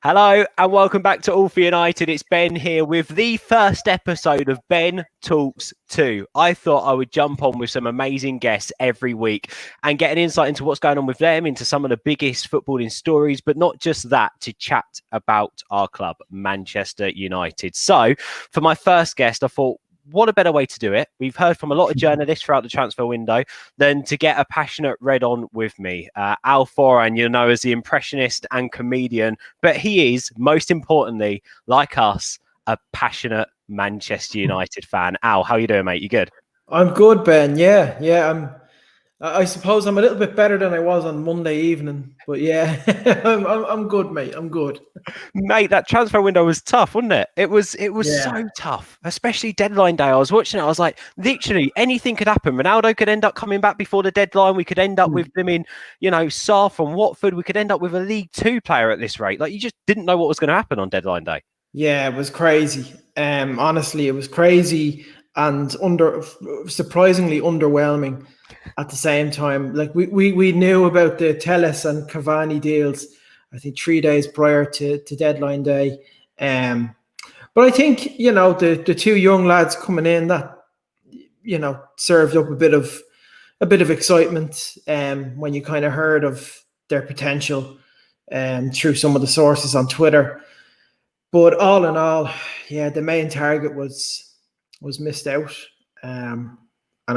Hello and welcome back to All for United. It's Ben here with the first episode of Ben Talks 2. I thought I would jump on with some amazing guests every week and get an insight into what's going on with them, into some of the biggest footballing stories, but not just that, to chat about our club, Manchester United. So for my first guest, I thought, what a better way to do it. We've heard from a lot of journalists throughout the transfer window than to get a passionate red on with me. Al Foran, you know, as the impressionist and comedian, but he is, most importantly, like us, a passionate Manchester United fan. Al, how you doing, mate? You good? I'm good, Ben. Yeah. I suppose I'm a little bit better than I was on Monday evening, but yeah, I'm good, mate. I'm good. Mate, that transfer window was tough, wasn't it? It was Yeah. so tough, especially deadline day. I was watching it. I was like, literally anything could happen. Ronaldo could end up coming back before the deadline. We could end up with them in, Sarr from Watford. We could end up with a League Two player at this rate. Like, you just didn't know what was going to happen on deadline day. Yeah, it was crazy. Honestly, it was crazy and surprisingly underwhelming at the same time. Like we knew about the Telles and Cavani deals, I think 3 days prior to deadline day. But I think, the two young lads coming in, that, served up a bit of excitement when you kind of heard of their potential through some of the sources on Twitter. But all in all, yeah, the main target was missed out, and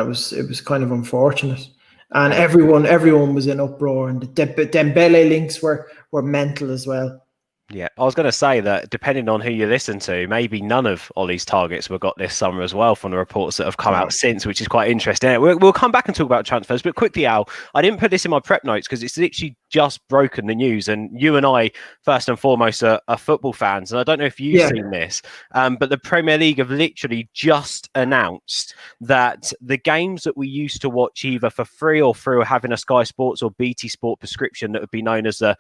it was kind of unfortunate. And everyone was in uproar, and the Dembele links were mental as well. Yeah, I was going to say that depending on who you listen to, maybe none of Ollie's targets were got this summer as well from the reports that have come out since, which is quite interesting. We'll come back and talk about transfers, but quickly, Al, I didn't put this in my prep notes because it's literally just broken the news. And you and I, first and foremost, are football fans. And I don't know if you've seen this, but the Premier League have literally just announced that the games that we used to watch either for free or through having a Sky Sports or BT Sport prescription that would be known as the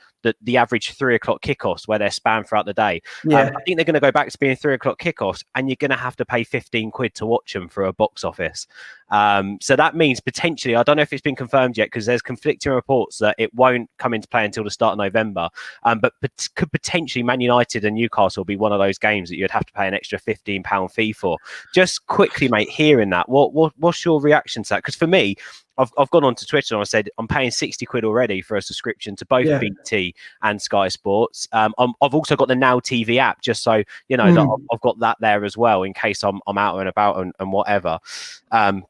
average 3 o'clock kickoffs, where they're spanned throughout the day. I think they're going to go back to being 3 o'clock kickoffs, and you're going to have to pay 15 quid to watch them for a box office. So that means potentially, I don't know if it's been confirmed yet because there's conflicting reports that it won't come into play until the start of November. But could potentially Man United and Newcastle be one of those games that you'd have to pay an extra £15 fee for? Just quickly, mate, hearing that, what's your reaction to that? Because for me, I've gone onto Twitter and I said I'm paying 60 quid already for a subscription to both BT and Sky Sports. I've also got the Now TV app, just so you know that I've got that there as well in case I'm out and about and whatever.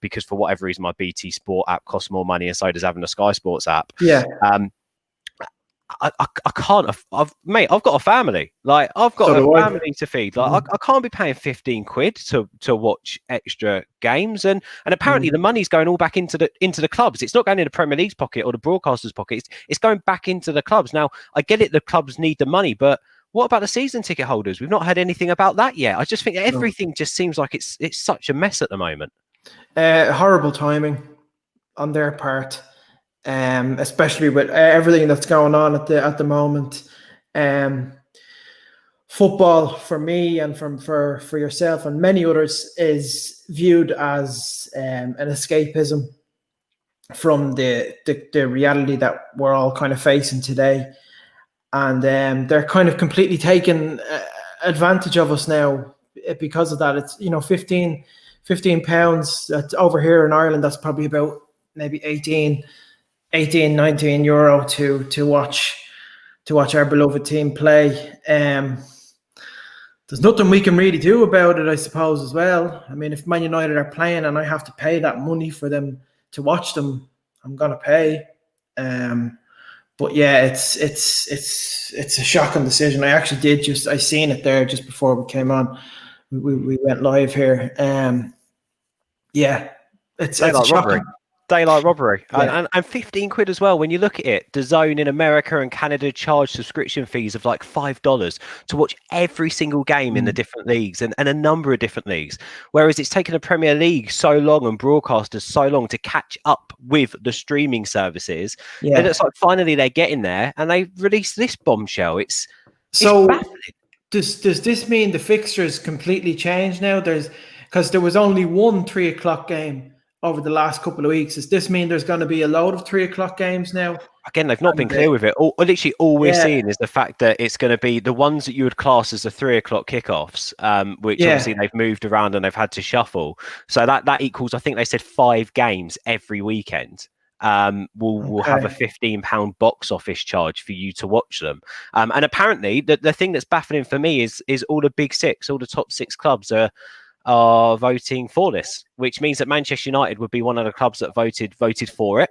Because for whatever reason my BT Sport app costs more money, and so does having a Sky Sports app. I can't. I've got a family. Like, I've got a family to feed. Like, I can't be paying 15 quid to watch extra games. And apparently the money's going all back into the clubs. It's not going in the Premier League's pocket or the broadcaster's pocket. It's going back into the clubs. Now, I get it. The clubs need the money, but what about the season ticket holders? We've not heard anything about that yet. I just think everything just seems like it's such a mess at the moment. Horrible timing on their part. Especially with everything that's going on at the moment. Football, for me and for yourself and many others, is viewed as an escapism from the reality that we're all kind of facing today. And they're kind of completely taking advantage of us now because of that. It's, £15 that's over here in Ireland, that's probably about maybe 18, 19 euro to watch our beloved team play. There's nothing we can really do about it, I suppose, as well. I mean, if Man United are playing and I have to pay that money for them to watch them, I'm gonna pay. But yeah, it's a shocking decision. I seen it there just before we came on. We went live here. It's a shocking. Daylight robbery. And 15 quid as well. When you look at it, DAZN in America and Canada charge subscription fees of like $5 to watch every single game in the different leagues and a number of different leagues. Whereas it's taken the Premier League so long and broadcasters so long to catch up with the streaming services. And it's like finally they're getting there and they released this bombshell. It's baffling. Does this mean the fixtures completely changed now? Because there was only one 3 o'clock game over the last couple of weeks. Does this mean there's going to be a load of 3 o'clock games now? Again, they've not been clear with it. Literally, all we're seeing is the fact that it's going to be the ones that you would class as the 3 o'clock kickoffs, which obviously they've moved around and they've had to shuffle. So that equals, I think they said 5 games every weekend. We'll have a £15 box office charge for you to watch them. And apparently, the thing that's baffling for me is all the big six, all the top 6 clubs are voting for this, which means that Manchester United would be one of the clubs that voted for it.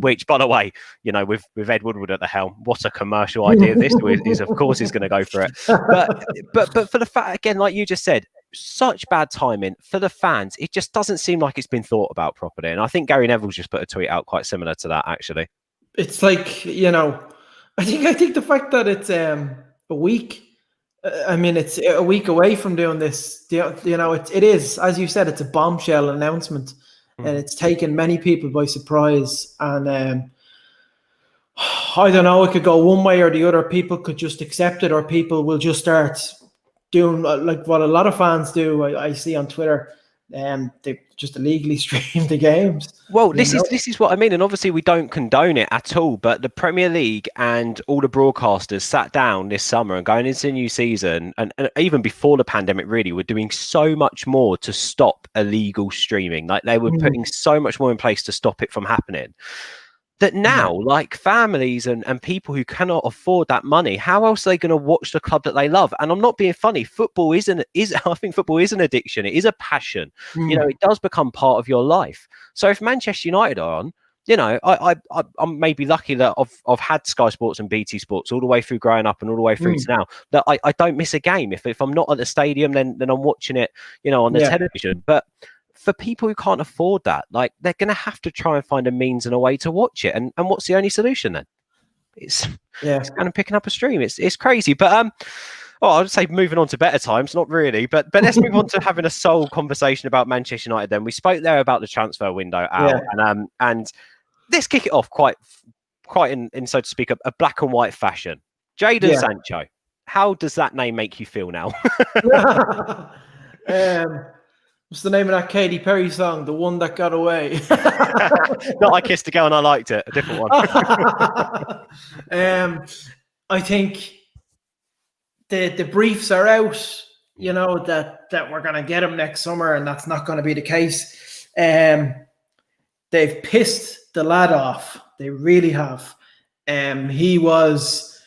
Which, by the way, you know, with Ed Woodward at the helm, what a commercial idea this is. Of course, he's going to go for it. But for the fact, again, like you just said, such bad timing for the fans. It just doesn't seem like it's been thought about properly. And I think Gary Neville's just put a tweet out quite similar to that, actually. It's like, you know, I think the fact that it's a week. I mean, it's a week away from doing this. You know, it is, as you said, it's a bombshell announcement. And it's taken many people by surprise. And I don't know, it could go one way or the other. People could just accept it, or people will just start doing like what a lot of fans do. I see on Twitter, they just illegally stream the games. Well, this is what I mean. And obviously we don't condone it at all. But the Premier League and all the broadcasters sat down this summer and going into the new season, and even before the pandemic, really, were doing so much more to stop illegal streaming. Like they were putting so much more in place to stop it from happening. That now, like families and people who cannot afford that money, how else are they going to watch the club that they love? And I'm not being funny. Football I think football is an addiction. It is a passion. You know, it does become part of your life. So if Manchester United are on, you know, I'm maybe lucky that I've had Sky Sports and BT Sports all the way through growing up and all the way through to now, that I don't miss a game. If I'm not at the stadium, then I'm watching it, you know, on the television. But for people who can't afford that, like they're going to have to try and find a means and a way to watch it. And what's the only solution then? It's kind of picking up a stream. It's crazy. But I'd say moving on to better times, not really. But let's move on to having a sole conversation about Manchester United. Then we spoke there about the transfer window out, and let's kick it off quite in so to speak a black and white fashion. Jadon Sancho. How does that name make you feel now? What's the name of that Katy Perry song? The One That Got Away. Not I Kissed a Girl and I Liked It. A different one. I think the briefs are out, you know, that we're going to get him next summer, and that's not going to be the case. They've pissed the lad off. They really have. He was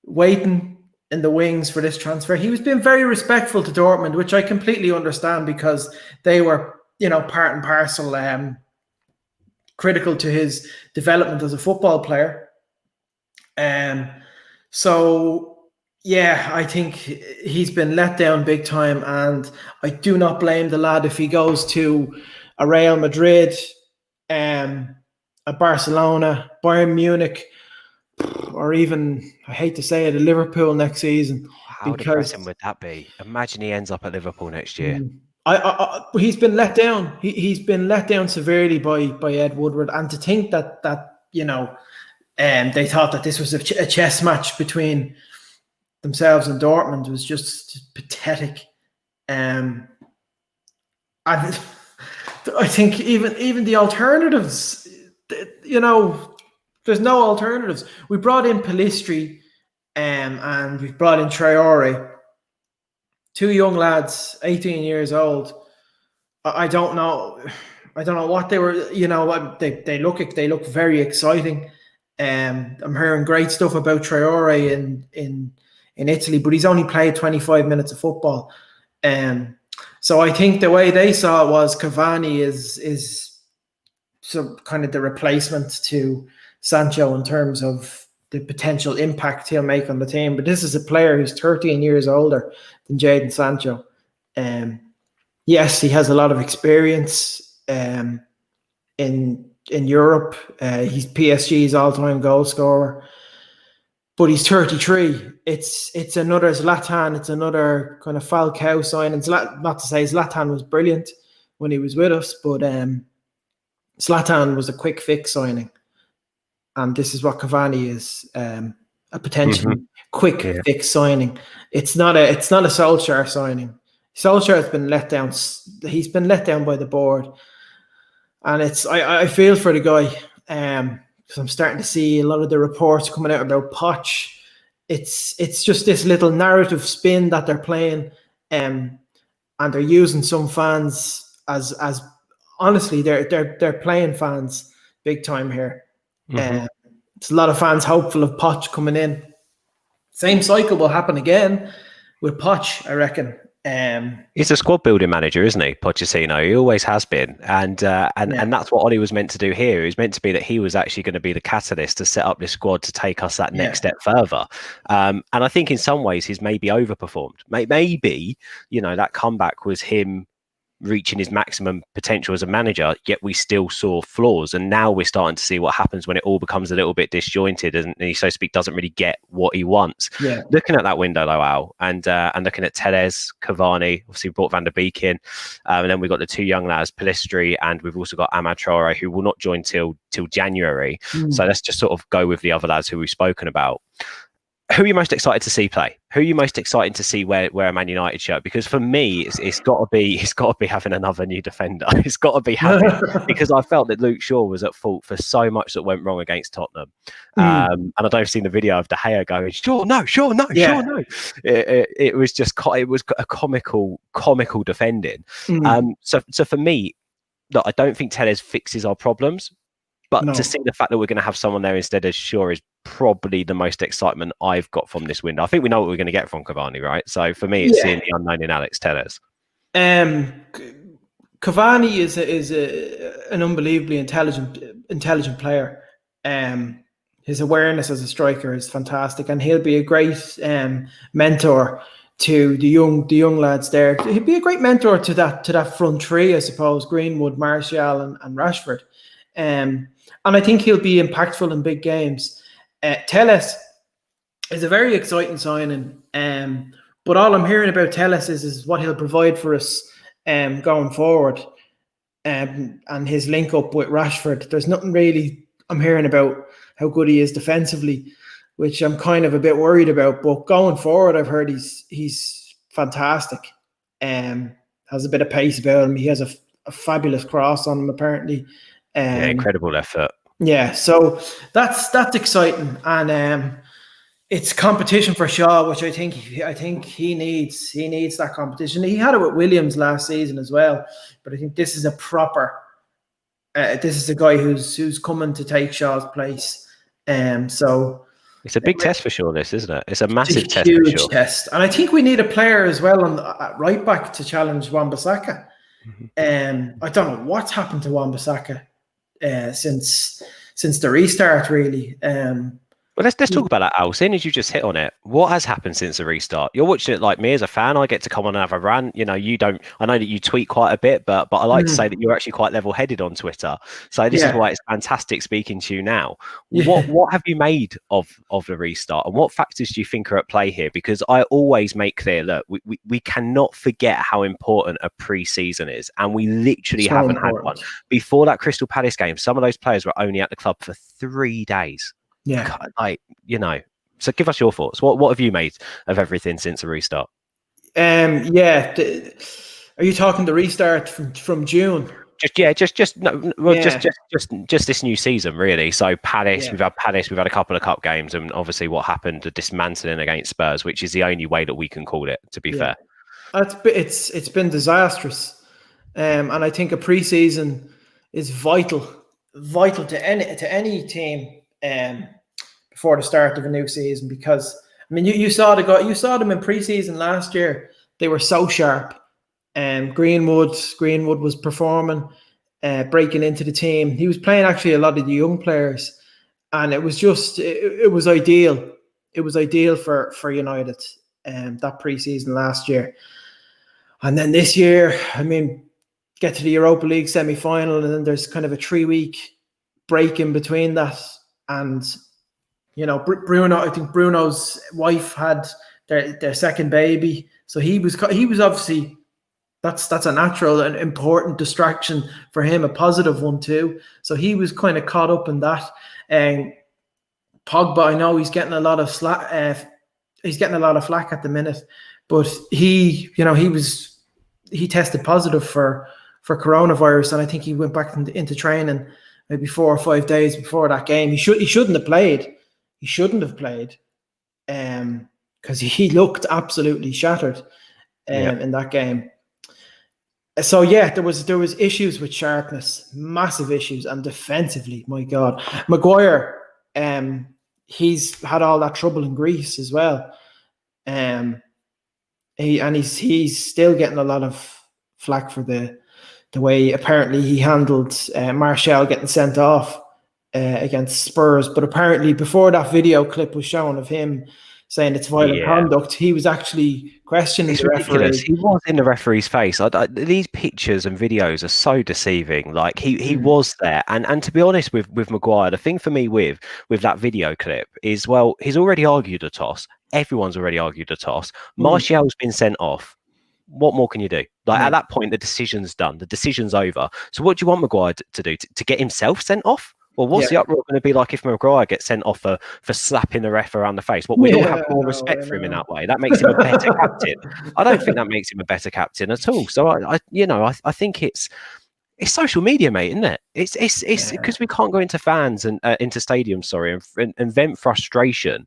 waiting in the wings for this transfer. He was being very respectful to Dortmund, which I completely understand, because they were, you know, part and parcel critical to his development as a football player. So yeah, I think he's been let down big time, and I do not blame the lad if he goes to a Real Madrid, a Barcelona, Bayern Munich, or even, I hate to say it, a Liverpool next season. How depressing would that be? Imagine he ends up at Liverpool next year. He's been let down. He's been let down severely by Ed Woodward, and to think that you know, they thought that this was a chess match between themselves and Dortmund was just pathetic. I think even the alternatives, you know, there's no alternatives. We brought in Pellistri, and we've brought in Traore. 2 young lads, 18 years old. I don't know what they were. You know, they look very exciting. I'm hearing great stuff about Traore in Italy, but he's only played 25 minutes of football. So I think the way they saw it was Cavani is some kind of the replacement to Sancho in terms of the potential impact he'll make on the team. But this is a player who's 13 years older than Jadon Sancho. Yes, he has a lot of experience in Europe. He's PSG's all-time goal scorer, but he's 33. It's another Zlatan. It's another kind of Falcao signing. Not to say Zlatan was brilliant when he was with us, but Zlatan was a quick fix signing. And this is what Cavani is, a potentially quick fix signing. It's not a Solskjaer signing. Solskjaer has been let down. He's been let down by the board. And I feel for the guy, because I'm starting to see a lot of the reports coming out about Poch. It's just this little narrative spin that they're playing, and they're using some fans as honestly they're playing fans big time here. It's a lot of fans hopeful of Poch coming in. Same cycle will happen again with Poch, I reckon. He's a squad building manager, isn't he, Pochettino? He always has been, and that's what Ollie was meant to do here. It was meant to be that he was actually going to be the catalyst to set up this squad to take us that next step further. And I think in some ways he's maybe overperformed. Maybe that comeback was him reaching his maximum potential as a manager, yet we still saw flaws. And now we're starting to see what happens when it all becomes a little bit disjointed and he, so to speak, doesn't really get what he wants. Looking at that window, though, Al, and looking at Tellez, Cavani, obviously we brought Van der Beek in, and then we've got the two young lads, Pellistri, and we've also got Amad Traore, who will not join till January. So let's just sort of go with the other lads who we've spoken about. Who are you most excited to see play? Who are you most excited to see wear a Man United shirt? Because for me, it's got to be having another new defender. It's got to be having, because I felt that Luke Shaw was at fault for so much that went wrong against Tottenham. And I don't know if you've seen the video of De Gea going, Shaw, no. It was just a comical defending. So for me, look, I don't think Tellez fixes our problems. But to see the fact that we're going to have someone there instead of Shaw is probably the most excitement I've got from this window. I think we know what we're going to get from Cavani, right? So for me, it's seeing the unknown in Alex Tellez. Cavani is an unbelievably intelligent player. His awareness as a striker is fantastic, and he'll be a great mentor to the young lads there. He'll be a great mentor to that front three, I suppose: Greenwood, Martial, and Rashford. And I think he'll be impactful in big games. Tellez is a very exciting signing, but all I'm hearing about Tellez is what he'll provide for us going forward, and his link up with Rashford. There's nothing really I'm hearing about how good he is defensively, which I'm kind of a bit worried about. But going forward, I've heard he's fantastic. Has a bit of pace about him. He has a fabulous cross on him, apparently. Incredible left foot. Yeah, so that's exciting, and it's competition for Shaw, which I think he needs. He needs that competition. He had it with Williams last season as well, but I think this is a proper. This is a guy who's coming to take Shaw's place. So it's a big test for Shaw. This, isn't it? It's a massive test. Huge for Shaw. Test, and I think we need a player as well at right back to challenge Wan-Bissaka. I don't know what's happened to Wan-Bissaka since the restart, really. Well, let's talk about that, Al. Seeing as you just hit on it, what has happened since the restart? You're watching it like me as a fan. I get to come on and have a rant. You don't. I know that you tweet quite a bit, but I like to say that you're actually quite level-headed on Twitter. So this is why it's fantastic speaking to you now. What have you made of the restart, and what factors do you think are at play here? Because I always make clear, look, we cannot forget how important a pre-season is, and we literally haven't had one. Before that Crystal Palace game, some of those players were only at the club for 3 days. Yeah, So give us your thoughts. What have you made of everything since the restart? Are you talking the restart from June? Just this new season, really. So Palace, we've had a couple of cup games, and obviously what happened, the dismantling against Spurs, which is the only way that we can call it. To be fair, it's been disastrous, and I think a pre-season is vital to any team. Before the start of a new season, because I mean you saw them in pre-season last year. They were so sharp. Greenwood was performing, breaking into the team. He was playing actually a lot of the young players, and it was just it was ideal. It was ideal for United. That pre-season last year, and then this year, I mean, get to the Europa League semi-final, and then there's kind of a 3-week break in between that. And Bruno, I think Bruno's wife had their second baby, so he was obviously that's a natural and important distraction for him, a positive one too. So he was kind of caught up in that. And Pogba, I know he's getting a lot of slack. He's getting a lot of flack at the minute, but he tested positive for coronavirus, and I think he went back into training maybe 4 or 5 days before that game. He shouldn't have played. He shouldn't have played, because he looked absolutely shattered in that game. So yeah, there was issues with sharpness, massive issues, and defensively, my God, Maguire, he's had all that trouble in Greece as well. He's still getting a lot of flack for the way apparently he handled Martial getting sent off against Spurs. But apparently before that video clip was shown of him saying it's violent conduct, he was actually questioning the referee. He was in the referee's face. These pictures and videos are so deceiving. Like he was there, and to be honest with Maguire, the thing for me with that video clip is, well, he's already argued a toss. Everyone's already argued a toss. Martial's been sent off. What more can you do? Like at that point, the decision's done. The decision's over. So what do you want Maguire to do? To get himself sent off? Well, what's the uproar going to be like if Maguire gets sent off for slapping the ref around the face? Well, we all have more respect for him in that way. That makes him a better captain. I don't think that makes him a better captain at all. So I think it's social media, mate, isn't it? It's because we can't go into fans and into stadiums, and vent frustration.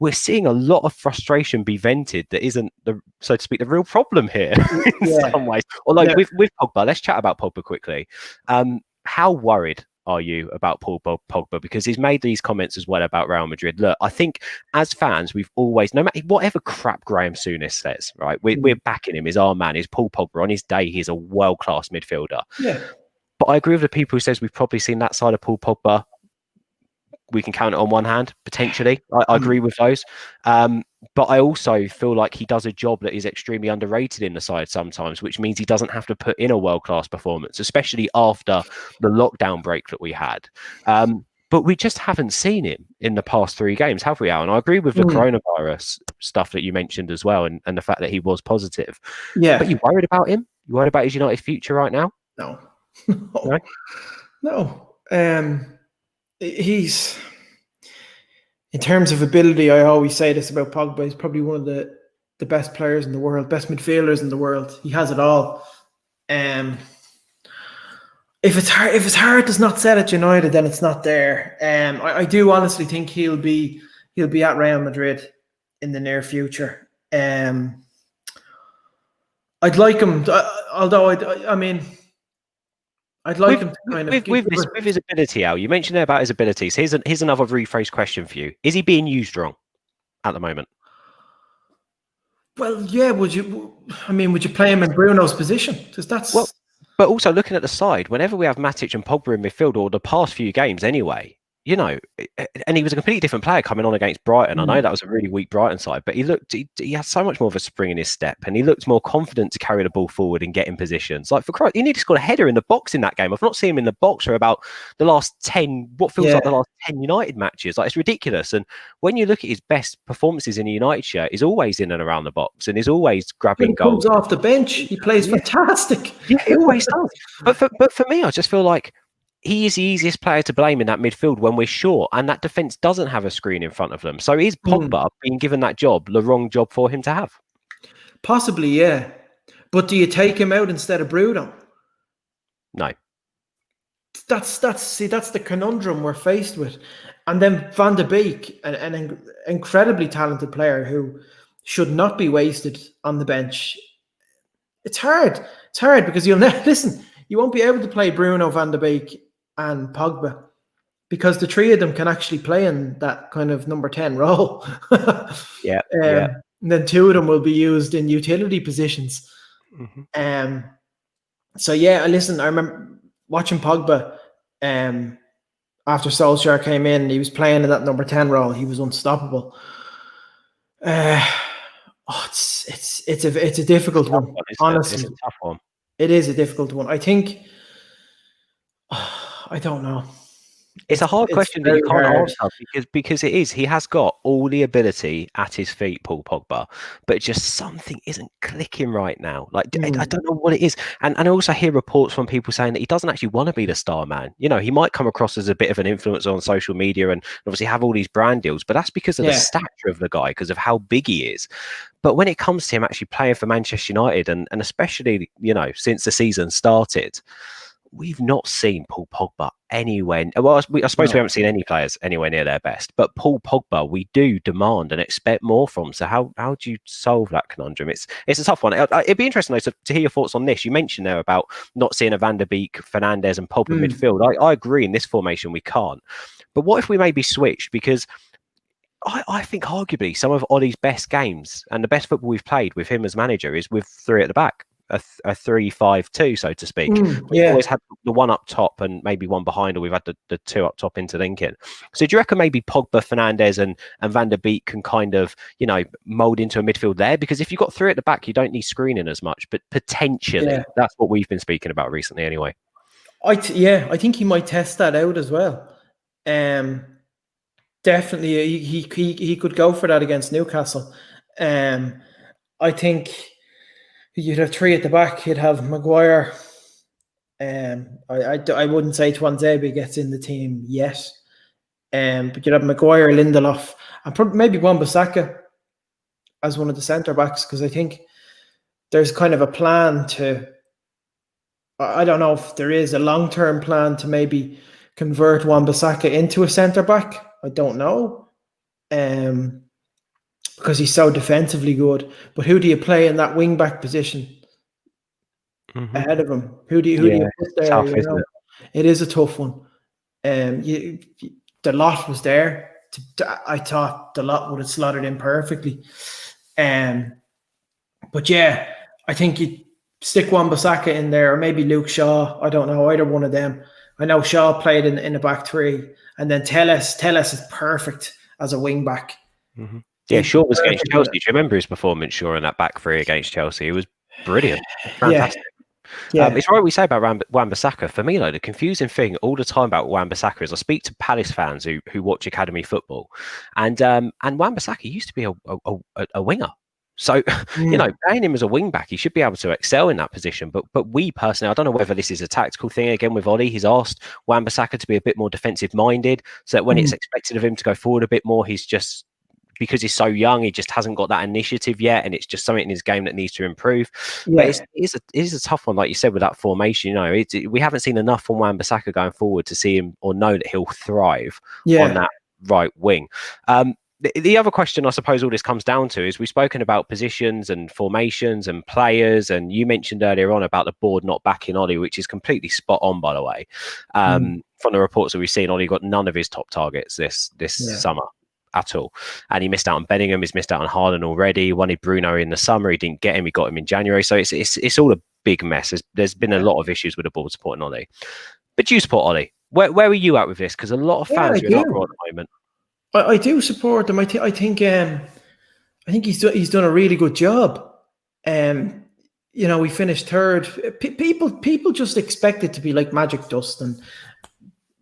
We're seeing a lot of frustration be vented that isn't, so to speak, the real problem here in some ways. Although with Pogba, let's chat about Pogba quickly. How worried are you about Paul Pogba? Because he's made these comments as well about Real Madrid. Look, I think as fans, we've always, no matter whatever crap Graham Souness says, right, we're backing him. He's our man. He's Paul Pogba. On his day, he's a world-class midfielder. Yeah. But I agree with the people who says we've probably seen that side of Paul Pogba. We can count it on one hand, potentially. I agree with those. But I also feel like he does a job that is extremely underrated in the side sometimes, which means he doesn't have to put in a world-class performance, especially after the lockdown break that we had. But we just haven't seen him in the past 3 games, have we, Al? And I agree with the coronavirus stuff that you mentioned as well, and the fact that he was positive. Yeah. But you worried about him? You worried about his United future right now? No. He's, in terms of ability, I always say this about Pogba, he's probably one of the best players in the world, best midfielders in the world. He has it all. If his heart is not set at United, then it's not there. I do honestly think he'll be at Real Madrid in the near future. I'd like him, although I'd like him to kind of... With his ability, Al, you mentioned there about his abilities. Here's another rephrased question for you. Is he being used wrong at the moment? Well, yeah, would you play him in Bruno's position? Because that's... Well, but also looking at the side, whenever we have Matic and Pogba in midfield, or the past few games anyway, and he was a completely different player coming on against Brighton. I know that was a really weak Brighton side, but he had so much more of a spring in his step, and he looked more confident to carry the ball forward and get in positions. Like, for Christ, he needed to score a header in the box in that game. I've not seen him in the box for about the last 10, what feels like the last 10 United matches. Like, it's ridiculous. And when you look at his best performances in a United shirt, he's always in and around the box, and he's always grabbing goals. He comes off the bench. He plays fantastic. Yeah, he always does. But for me, I just feel like he is the easiest player to blame in that midfield when we're short, and that defence doesn't have a screen in front of them. So is Pogba being given that job the wrong job for him to have? Possibly, yeah. But do you take him out instead of Bruno? No. That's the conundrum we're faced with. And then Van de Beek, an incredibly talented player who should not be wasted on the bench. It's hard. It's hard because you won't be able to play Bruno, Van de Beek and Pogba, because the 3 of them can actually play in that kind of number 10 role. Yeah. And then 2 of them will be used in utility positions. So yeah, listen, I remember watching Pogba after Solskjaer came in. He was playing in that number 10 role. He was unstoppable. It's a difficult one. Honestly, it's a tough one. It is a difficult one. I think, I don't know. It's a hard question that you very can't hard. answer because it is. He has got all the ability at his feet, Paul Pogba, but just something isn't clicking right now. Like I don't know what it is. And I also hear reports from people saying that he doesn't actually want to be the star man. You know, he might come across as a bit of an influencer on social media and obviously have all these brand deals, but that's because of the stature of the guy, because of how big he is. But when it comes to him actually playing for Manchester United, and especially, you know, since the season started, we've not seen Paul Pogba anywhere. Well, I suppose we haven't seen any players anywhere near their best, but Paul Pogba, we do demand and expect more from. So how do you solve that conundrum? It's a tough one. It'd be interesting though to hear your thoughts on this. You mentioned there about not seeing a Van der Beek, Fernandes, and Pogba midfield. I agree. In this formation, we can't. But what if we maybe switched? Because I think arguably some of Ollie's best games and the best football we've played with him as manager is with three at the back. A 3-5-2, so to speak. We've always had the one up top and maybe one behind, or we've had the two up top interlinking. So do you reckon maybe Pogba, Fernandes, and Van der Beek can kind of, you know, mould into a midfield there? Because if you've got three at the back, you don't need screening as much, but potentially that's what we've been speaking about recently anyway. I think he might test that out as well. Definitely, he could go for that against Newcastle. I think you'd have three at the back. You'd have Maguire. I wouldn't say Tuanzebe gets in the team yet. But you'd have Maguire, Lindelof, and maybe Wan-Bissaka as one of the centre backs, because I think there's kind of a plan to. I don't know if there is a long-term plan to maybe convert Wan-Bissaka into a centre back. I don't know. Because he's so defensively good. But who do you play in that wing back position ahead of him? Who do you put there? Tough, isn't it? It is a tough one. The lot was there. I thought the lot would have slotted in perfectly. But yeah, I think you stick Wan-Bissaka in there, or maybe Luke Shaw. I don't know, either one of them. I know Shaw played in the back three, and then Telles is perfect as a wing back. Yeah, Shaw was against Chelsea. Do you remember his performance, Shaw, in that back three against Chelsea? It was brilliant. Fantastic. It's right what we say about Wan-Bissaka. For me, though, the confusing thing all the time about Wan-Bissaka is I speak to Palace fans who watch academy football, and Wan-Bissaka used to be a winger. So, you know, playing him as a wing back, he should be able to excel in that position. But we personally, I don't know whether this is a tactical thing again with Ollie. He's asked Wan-Bissaka to be a bit more defensive minded, so that when it's expected of him to go forward a bit more, he's just, because he's so young, he just hasn't got that initiative yet, and it's just something in his game that needs to improve. But it is a tough one, like you said, with that formation. You know, we haven't seen enough from Wan-Bissaka going forward to see him or know that he'll thrive on that right wing. The other question I suppose all this comes down to is we've spoken about positions and formations and players, and you mentioned earlier on about the board not backing Ollie, which is completely spot on, by the way. From the reports that we've seen, Ollie got none of his top targets this summer at all, and he missed out on Bellingham. He's missed out on Haaland already. Wanted Bruno in the summer, he didn't get him. He got him in January, so it's all a big mess. There's been a lot of issues with the board supporting Ollie. But do you support Ollie? Where are you at with this? Because a lot of fans are in uproar at the moment. I do support him. I think he's done a really good job. You know, we finished third. People just expect it to be like magic dust, and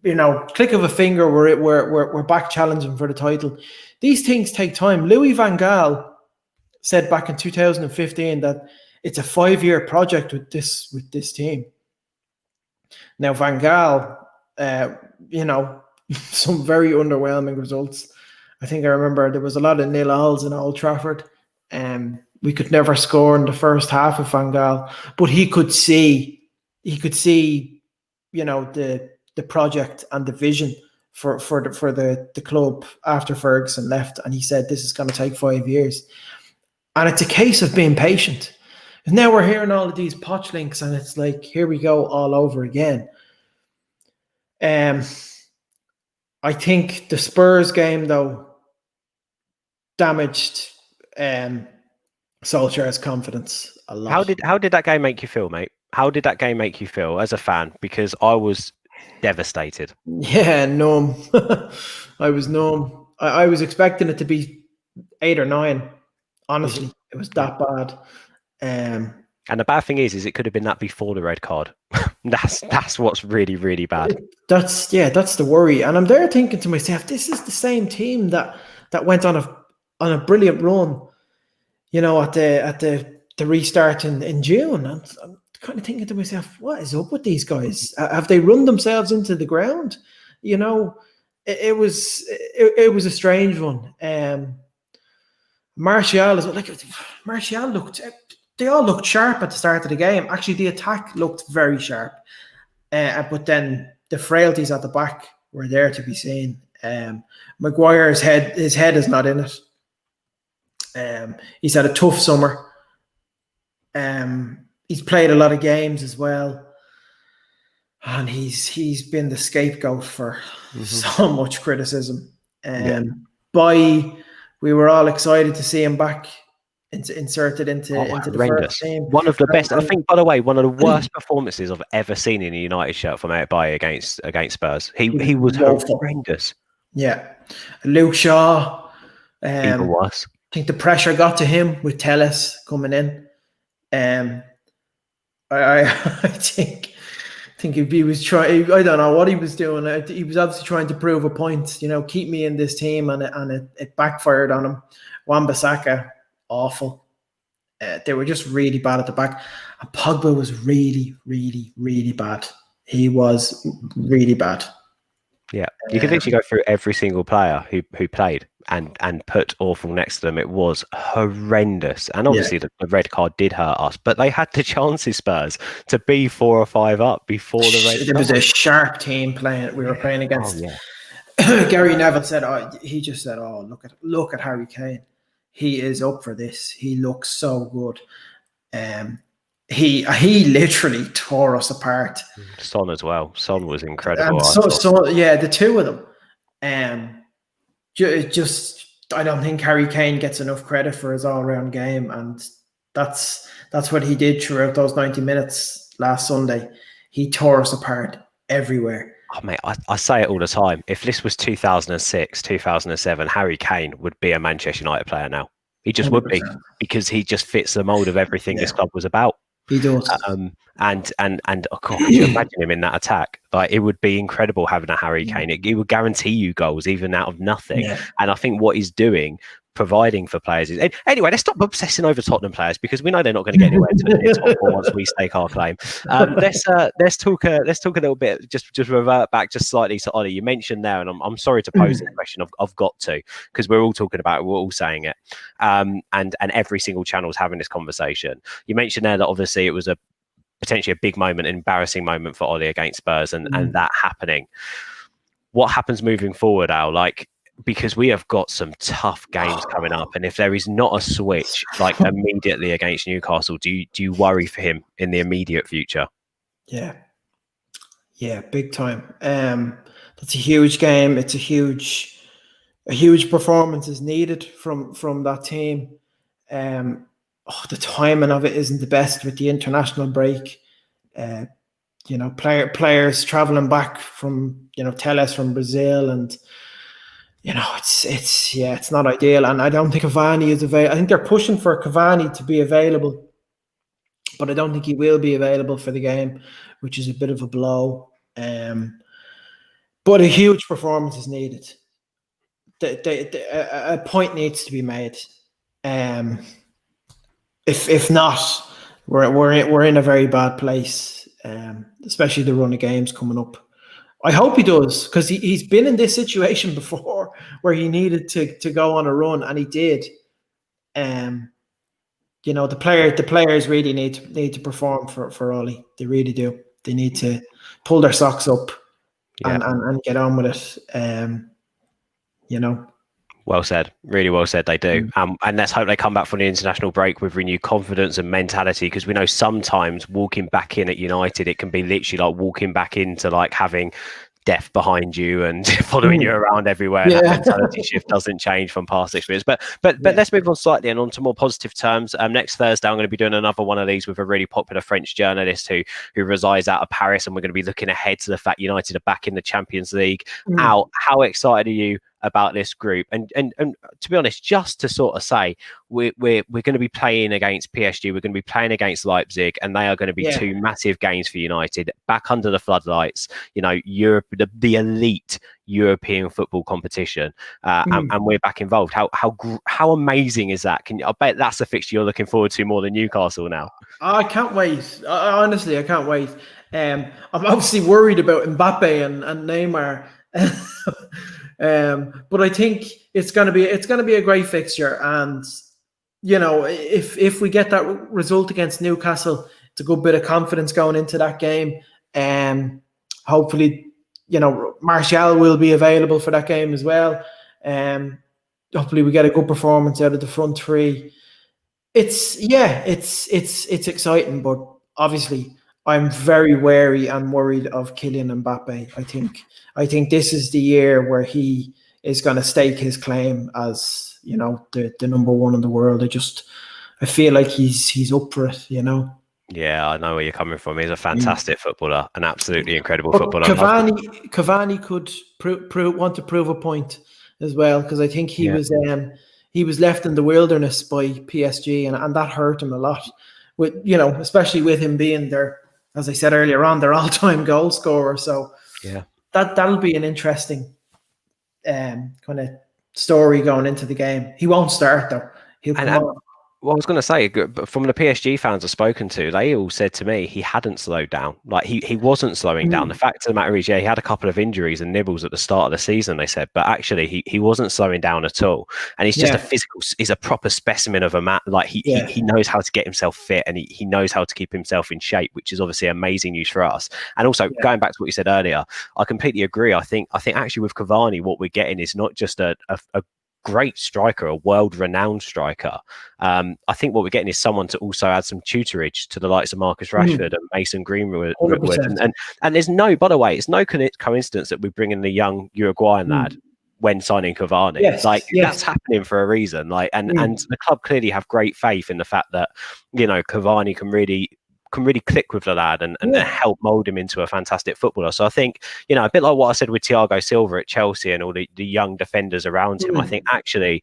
you know, click of a finger, we're back challenging for the title. These things take time. Louis van Gaal said back in 2015 that it's a 5-year project with this team. Now Van Gaal, you know, some very underwhelming results. I think I remember there was a lot of 0-0s in Old Trafford. We could never score in the first half of Van Gaal, but he could see, you know, the project and the vision for the club after Ferguson left, and he said this is going to take 5 years, and it's a case of being patient. And now we're hearing all of these potch links, and it's like, here we go all over again. I think the Spurs game though damaged Solskjaer's confidence a lot. How did that game make you feel, mate? How did that game make you feel as a fan? Because I was devastated. Yeah, numb. I was numb. I was expecting it to be 8 or 9. Honestly, it was that bad. And the bad thing is it could have been that before the red card. That's what's really, really bad. That's the worry. And I'm there thinking to myself, this is the same team that went on a brilliant run, at the restart in June. And I'm kind of thinking to myself, what is up with these guys? Have they run themselves into the ground? It was a strange one. Martial is like Martial looked. They all looked sharp at the start of the game. Actually, the attack looked very sharp, but then the frailties at the back were there to be seen. Maguire's head is not in it. He's had a tough summer. He's played a lot of games as well, and he's been the scapegoat for so much criticism. We were all excited to see him back inserted into the first team. One of the best, I think, by the way, one of the worst performances I've ever seen in a United shirt from Outby against Spurs. He was horrendous. Yeah, Luke Shaw. Even worse. I think the pressure got to him with Telles coming in. I think if he was trying, I don't know what he was doing. He was obviously trying to prove a point. Keep me in this team, and it backfired on him. Wan-Bissaka, awful. They were just really bad at the back. And Pogba was really, really, really bad. He was really bad. Yeah, you could literally go through every single player who played and put awful next to them. It was horrendous. And obviously the red card did hurt us, but they had the chances, Spurs, to be 4 or 5 up before the red card. There was a sharp team we were playing against. Gary Neville said, look at Harry Kane. He is up for this. He looks so good. He literally tore us apart. Son as well. Son was incredible. The two of them. I don't think Harry Kane gets enough credit for his all-round game, and that's what he did throughout those 90 minutes last Sunday. He tore us apart everywhere. Oh, mate, I say it all the time. If this was 2006, 2007, Harry Kane would be a Manchester United player now. He just 100%. Would be, because he just fits the mould of everything this club was about. He does. And oh God, could you imagine him in that attack? Like, it would be incredible having a Harry Kane. It would guarantee you goals even out of nothing. Yeah. And I think what he's doing, providing for players is anyway. Let's stop obsessing over Tottenham players, because we know they're not going to get anywhere to the top 4 once we stake our claim. Let's talk a little bit. Just revert back just slightly to Ollie. You mentioned there, and I'm sorry to pose this question. I've got to, because we're all talking about it, we're all saying it, and every single channel is having this conversation. You mentioned there that obviously it was potentially a big moment, an embarrassing moment for Ollie against Spurs, and that happening. What happens moving forward, Al? Because we have got some tough games coming up, and if there is not a switch immediately against Newcastle, do you worry for him in the immediate future? Yeah, big time. That's a huge game. It's a huge performance is needed from that team. The timing of it isn't the best with the international break. Players traveling back from Telles from Brazil, and it's not ideal. And I don't think Cavani is available. I think they're pushing for Cavani to be available, but I don't think he will be available for the game, which is a bit of a blow. But a huge performance is needed. A point needs to be made. If not, we're in a very bad place, especially the run of games coming up. I hope he does, because he's been in this situation before where he needed to go on a run, and he did. The players really need to perform for Ollie. They really do. They need to pull their socks up and get on with it. Well said. Really well said. They do. And let's hope they come back from the international break with renewed confidence and mentality, because we know sometimes walking back in at United, it can be literally like walking back into having death behind you and following you around everywhere. Yeah. That mentality shift doesn't change from past experience. But let's move on slightly and on to more positive terms. Next Thursday, I'm going to be doing another one of these with a really popular French journalist who resides out of Paris, and we're going to be looking ahead to the fact United are back in the Champions League. How excited are you about this group. And to be honest, just to sort of say we're going to be playing against PSG, we're going to be playing against Leipzig, and they are going to be two massive games for United, back under the floodlights. You know, Europe, the elite European football competition, and we're back involved. How amazing is that? I bet that's a fixture you're looking forward to more than Newcastle now. I can't wait. Honestly, I can't wait. I'm obviously worried about Mbappe and Neymar, but I think it's gonna be a great fixture. And you know, if we get that result against Newcastle, it's a good bit of confidence going into that game. Hopefully, you know, Martial will be available for that game as well. Hopefully, we get a good performance out of the front three. It's exciting, but obviously I'm very wary and worried of Kylian Mbappe. I think this is the year where he is going to stake his claim as, you know, the number one in the world. I feel like he's up for it, you know. Yeah, I know where you're coming from. He's a fantastic footballer, an absolutely incredible footballer. Cavani could want to prove a point as well, because I think he was left in the wilderness by PSG, and that hurt him a lot. With, you know, especially with him being their, as I said earlier on, their all-time goal scorer. So yeah, that'll be an interesting kind of story going into the game. He won't start though. He'll come on. Well, I was going to say, from the PSG fans I've spoken to, they all said to me he hadn't slowed down. Like he wasn't slowing down. The fact of the matter is, he had a couple of injuries and nibbles at the start of the season, they said, but actually he wasn't slowing down at all. And he's just a physical, he's a proper specimen of a man. Like he knows how to get himself fit, and he knows how to keep himself in shape, which is obviously amazing news for us. And also going back to what you said earlier, I completely agree. I think actually with Cavani, what we're getting is not just a great striker, a world-renowned striker. I think what we're getting is someone to also add some tutorage to the likes of Marcus Rashford and Mason Greenwood. And there's no, by the way, it's no coincidence that we bring in the young Uruguayan lad when signing Cavani. That's happening for a reason. And the club clearly have great faith in the fact that, you know, Cavani can really click with the lad and help mould him into a fantastic footballer. So I think, you know, a bit like what I said with Thiago Silva at Chelsea and all the young defenders around him, I think actually,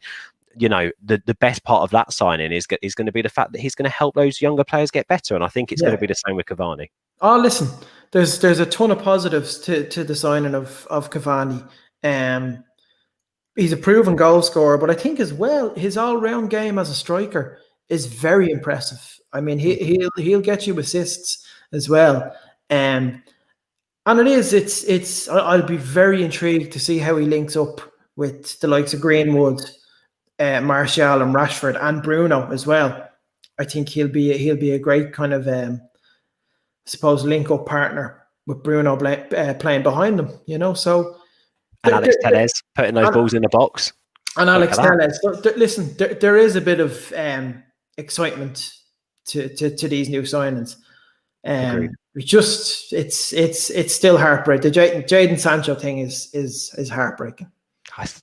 you know, the best part of that signing is going to be the fact that he's going to help those younger players get better. And I think it's going to be the same with Cavani. Oh, listen, there's a ton of positives to the signing of Cavani. He's a proven goal scorer, but I think as well, his all-round game as a striker is very impressive. I mean, he'll get you assists as well, and I'll be very intrigued to see how he links up with the likes of Greenwood, Martial, and Rashford, and Bruno as well. I think he'll be a great kind of link up partner with Bruno playing behind him. You know, so and Alex Tellez putting those balls in the box. And Alex Tellez. Listen, there is a bit of excitement to these new signings. It's still heartbreaking. The Jadon Sancho thing is heartbreaking.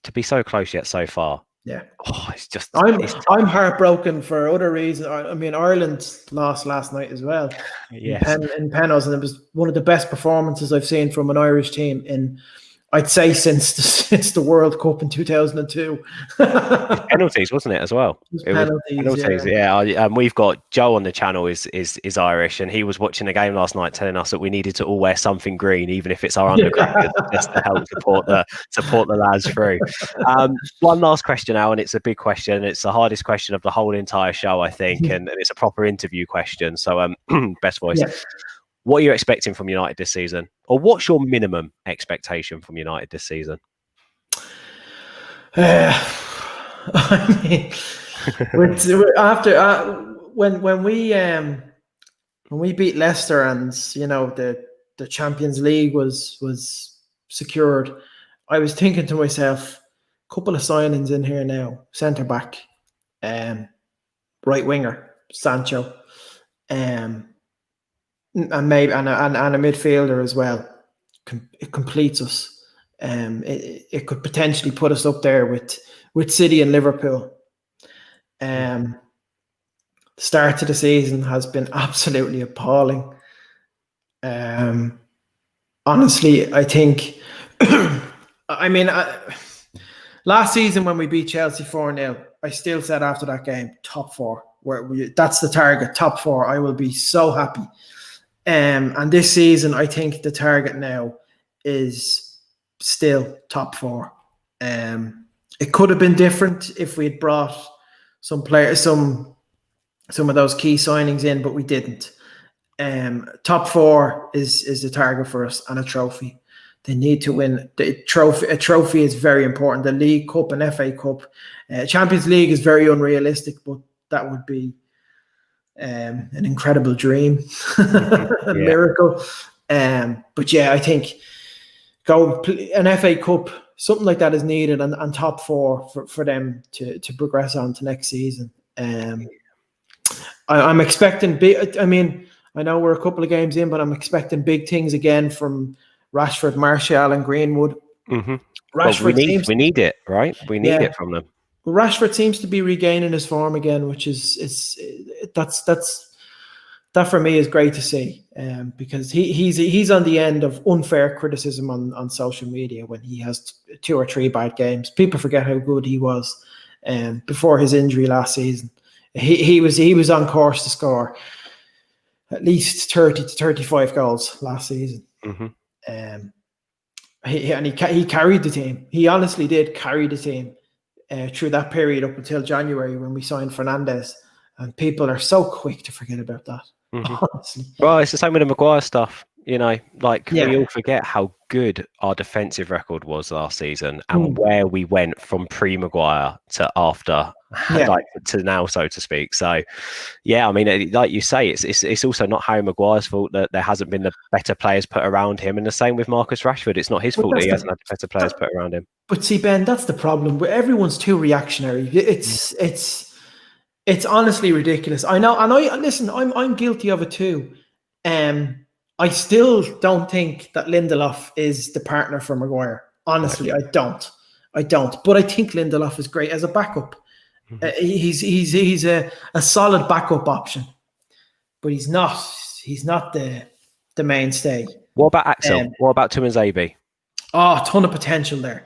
To be so close yet so far. Yeah. Oh, it's just. I'm heartbroken for other reasons. I mean, Ireland lost last night as well. Yes. In penalties, and it was one of the best performances I've seen from an Irish team in, I'd say, since the World Cup in 2002. Penalties, wasn't it, as well? Penalties, yeah. We've got Joe on the channel is Irish, and he was watching the game last night, telling us that we needed to all wear something green, even if it's our undergraduates, just to help support the lads through. One last question, Al, and it's a big question. It's the hardest question of the whole entire show, I think, and it's a proper interview question. So, best voice. Yeah. What are you expecting from United this season? Or what's your minimum expectation from United this season? I mean, when we beat Leicester and, you know, the Champions League was secured, I was thinking to myself, a couple of signings in here now: centre back, right winger Sancho, and maybe and a midfielder as well. It completes us. It could potentially put us up there with City and Liverpool. The start of the season has been absolutely appalling. Honestly, I think. I mean, Last season when we beat Chelsea 4-0, I still said after that game, top four. That's the target, top four. I will be so happy. And this season, I think the target now is still top four. It could have been different if we'd brought some players, some of those key signings in, but we didn't. Top four is the target for us, and a trophy. They need to win the trophy. A trophy is very important. The League Cup and FA Cup, Champions League is very unrealistic, but that would be an incredible dream, a miracle. But yeah, I think go an FA Cup, something like that is needed, and top four for them to progress on to next season. I'm expecting big. I mean, I know we're a couple of games in, but I'm expecting big things again from Rashford, Martial, and Greenwood. Mm-hmm. Rashford, well, we need it, right? We need it from them. Rashford seems to be regaining his form again, which is that for me is great to see, because he's on the end of unfair criticism on social media when he has 2 or 3 bad games. People forget how good he was before his injury last season. He was on course to score at least 30 to 35 goals last season. Mm-hmm. He carried the team. He honestly did carry the team through that period up until January when we signed Fernandes. And people are so quick to forget about that. Mm-hmm. Honestly. Well, it's the same with the Maguire stuff. You know, we all forget how good our defensive record was last season and where we went from pre-Maguire to after, to now, so to speak. So, yeah, I mean, like you say, it's also not Harry Maguire's fault that there hasn't been the better players put around him, and the same with Marcus Rashford. It's not his fault that he hasn't had better players put around him. But see, Ben, that's the problem. Everyone's too reactionary. It's honestly ridiculous. I know, and listen. I'm guilty of it too. I still don't think that Lindelof is the partner for Maguire. Honestly, I don't. But I think Lindelof is great as a backup. Mm-hmm. He's a solid backup option, but he's not the mainstay. What about Axel? What about Tuanzebe? Oh, ton of potential there.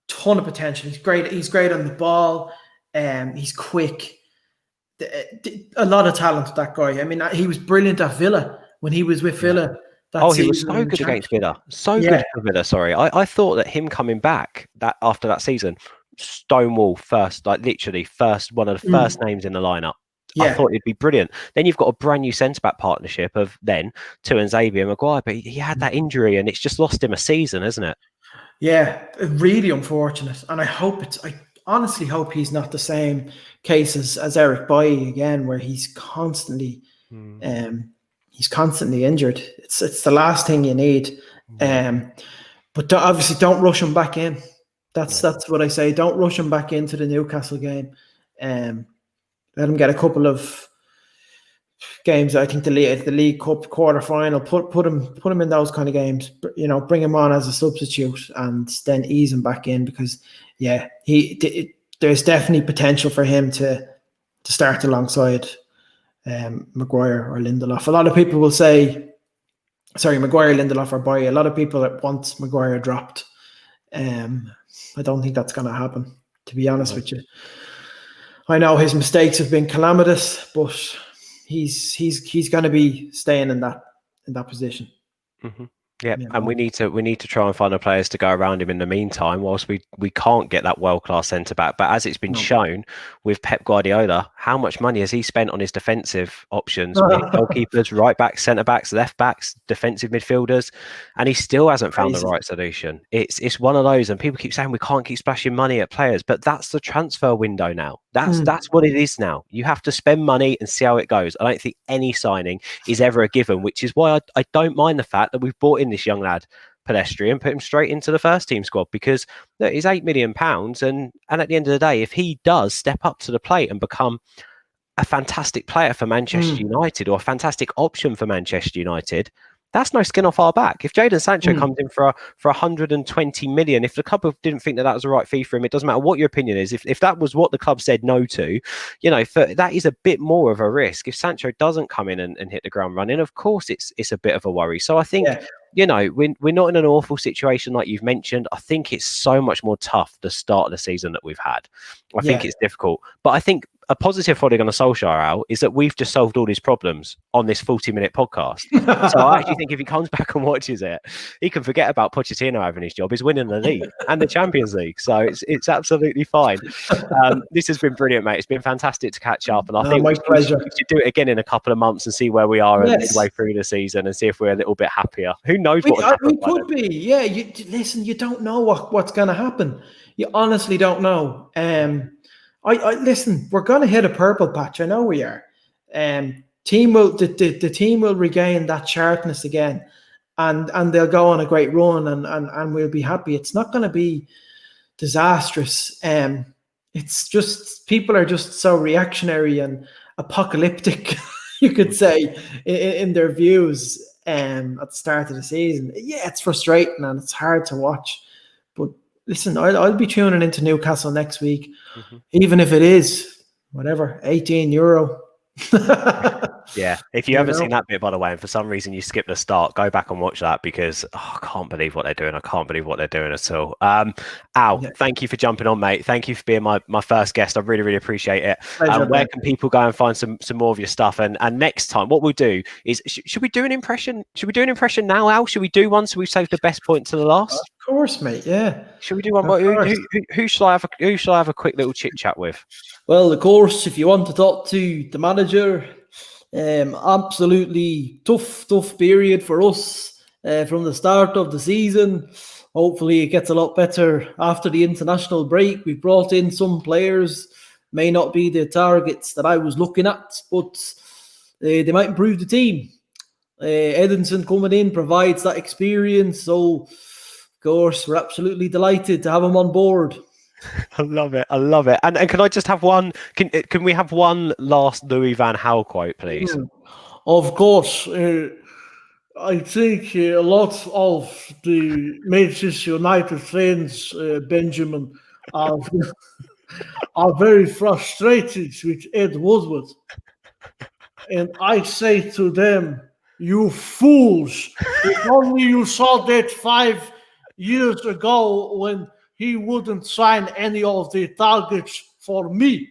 Ton of potential. He's great. He's great on the ball. He's quick. A lot of talent, that guy. I mean, he was brilliant at Villa when he was with Villa. He was so good against Villa. Good for Villa, sorry. I thought that him coming back after that season, Stonewall first, literally one of the first names in the lineup. Yeah. I thought it'd be brilliant. Then you've got a brand new centre-back partnership of Tuanzebe and Maguire, but he had that injury and it's just lost him a season, isn't it? Yeah, really unfortunate. And I honestly hope he's not the same case as Eric Bailly again, where he's constantly injured. It's the last thing you need. But obviously don't rush him back in. That's what I say. Don't rush him back into the Newcastle game. Let him get a couple of games. I think the League Cup quarter final. Put him in those kind of games. You know, bring him on as a substitute and then ease him back in, because there's definitely potential for him to start alongside Maguire or Lindelof. A lot of people will say, Maguire, Lindelof, or Bailly. A lot of people that want Maguire dropped. I don't think that's going to happen, to be honest with you. I know his mistakes have been calamitous, but he's going to be staying in that position. Mm-hmm. Yeah, and we need to try and find the players to go around him in the meantime, whilst we can't get that world-class centre-back. But as it's been shown with Pep Guardiola, how much money has he spent on his defensive options? Goalkeepers, right-backs, centre-backs, left-backs, defensive midfielders, and he still hasn't found the right solution. It's one of those, and people keep saying we can't keep splashing money at players, but that's the transfer window now. That's what it is now. You have to spend money and see how it goes. I don't think any signing is ever a given, which is why I don't mind the fact that we've brought in this young lad, Pedestrian, put him straight into the first team squad, because he's £8 million, and at the end of the day, if he does step up to the plate and become a fantastic player for Manchester United, or a fantastic option for Manchester United, That's no skin off our back. If Jadon Sancho comes in for 120 million, if the club didn't think that was the right fee for him, it doesn't matter what your opinion is. If that was what the club said no to, that is a bit more of a risk. If Sancho doesn't come in and hit the ground running, of course it's a bit of a worry. So I think we're not in an awful situation like you've mentioned. I think it's so much more tough the start of the season that we've had. I think it's difficult, but I think a positive following on the Solskjaer out is that we've just solved all his problems on this 40-minute podcast. So I actually think if he comes back and watches it, he can forget about Pochettino having his job. He's winning the league and the Champions League. So it's absolutely fine. This has been brilliant, mate. It's been fantastic to catch up. And I think we should do it again in a couple of months and see where we are midway through the season and see if we're a little bit happier. Who knows what we could be. Yeah, listen, you don't know what's going to happen. You honestly don't know. I listen, we're going to hit a purple patch. I know we are. The team will regain that sharpness again, and they'll go on a great run, and we'll be happy. It's not going to be disastrous. It's just people are just so reactionary and apocalyptic, you could say, in their views at the start of the season. Yeah, it's frustrating and it's hard to watch, but listen, I'll be tuning into Newcastle next week, even if it is, whatever, €18. Yeah, if you haven't seen that bit, by the way, and for some reason you skipped the start, go back and watch that because I can't believe what they're doing. I can't believe what they're doing at all. Al, thank you for jumping on, mate. Thank you for being my first guest. I really, really appreciate it. Where can people go and find some more of your stuff? And next time, what we'll do is, should we do an impression? Should we do an impression now, Al? Should we do one so we've saved the best point to the last? Of course, mate. Yeah. Should we do one? Who shall I have a quick little chit chat with? Well, of course, if you want to talk to the manager, absolutely tough period for us from the start of the season. Hopefully it gets a lot better after the international break. We've brought in some players, may not be the targets that I was looking at, but they might improve the team. Edinson coming in provides that experience, so of course we're absolutely delighted to have him on board. I love it. And can I just have one? Can we have one last Louis van Gaal quote, please? Of course. I think a lot of the Manchester United fans, Benjamin, are very frustrated with Ed Woodward. And I say to them, you fools, if only you saw that 5 years ago when he wouldn't sign any of the targets for me.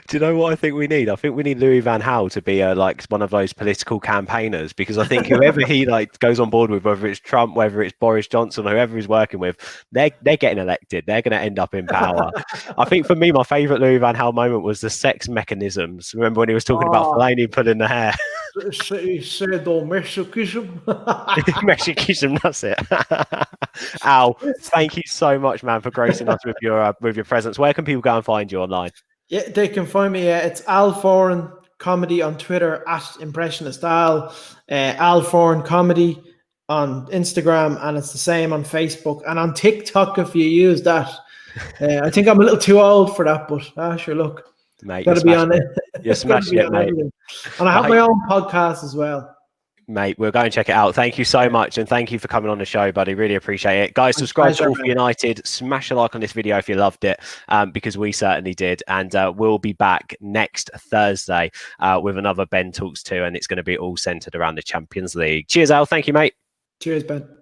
Do you know what I think we need? I think we need Louis van Gaal to be like one of those political campaigners, because I think whoever he goes on board with, whether it's Trump, whether it's Boris Johnson, or whoever he's working with, they're getting elected. They're going to end up in power. I think for me, my favourite Louis van Gaal moment was the sex mechanisms. Remember when he was talking about Fellaini pulling the hair? He said, masochism. Masochism, that's it. Al, thank you so much, man, for gracing us with your presence. Where can people go and find you online? Yeah, they can find me. It's Al Foran Comedy on Twitter, @impressionist Al. Al Foran Comedy on Instagram, and it's the same on Facebook and on TikTok if you use that. I think I'm a little too old for that, but sure, look. Mate, got to be on it. You're smashing it, mate. And I have my own podcast as well. Mate, we'll go and check it out. Thank you so much, and thank you for coming on the show, buddy. Really appreciate it. Guys, subscribe to All for United. Smash a like on this video if you loved it, because we certainly did. And we'll be back next Thursday with another Ben Talks 2, and it's going to be all centered around the Champions League. Cheers, Al. Thank you, mate. Cheers, Ben.